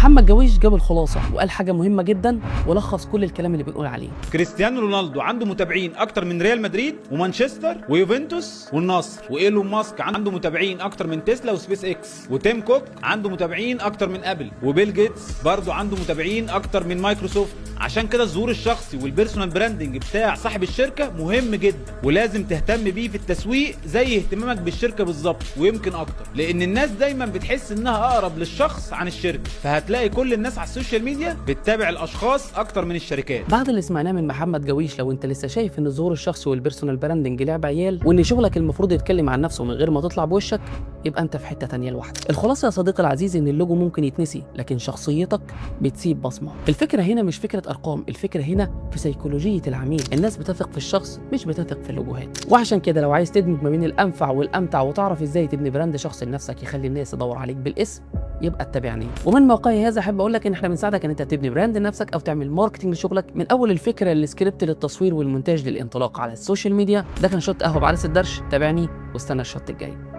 ومحمد جويش جاب الخلاصه وقال حاجه مهمه جدا ولخص كل الكلام اللي بنقول عليه. كريستيانو رونالدو عنده متابعين اكتر من ريال مدريد ومانشستر ويوفنتوس والنصر، وايلون ماسك عنده متابعين اكتر من تسلا وسبيس اكس، وتيم كوك عنده متابعين اكتر من ابل، وبيل جيتس برضه عنده متابعين اكتر من مايكروسوفت. عشان كده الظهور الشخصي والبيرسونال براندنج بتاع صاحب الشركه مهم جدا، ولازم تهتم بيه في التسويق زي اهتمامك بالشركه بالظبط ويمكن اكتر، لان الناس دايما بتحس انها اقرب للشخص عن الشركه، فهتلاقي كل الناس على السوشيال ميديا بتتابع الاشخاص اكتر من الشركات. بعد اللي سمعناه من محمد جويش، لو انت لسه شايف ان الظهور الشخصي والبيرسونال براندنج لعب عيال وان شغلك المفروض يتكلم عن نفسه من غير ما تطلع بوشك، يبقى انت في حته تانية لوحدك. الخلاصه يا صديقي العزيز ان اللوجو ممكن يتنسي لكن شخصيتك بتسيب بصمه. الفكره هنا مش فكره ارقام، الفكره هنا في سيكولوجيه العميل. الناس بتثق في الشخص مش بتثق في اللوجوهات. وعشان كده لو عايز تدمج ما بين الانفع والامتع وتعرف ازاي تبني براند شخصي لنفسك يخلي الناس تدور عليك بالاسم، يبقى اتبعني. ومن موقعي هذا احب اقول لك ان احنا بنساعدك ان انت تبني براند لنفسك او تعمل ماركتنج لشغلك، من اول الفكره للسكريبت للتصوير والمونتاج للانطلاق على السوشيال ميديا. ده كان شوت قهوه بعرس الدرش، تابعني واستنى الشوت الجاي.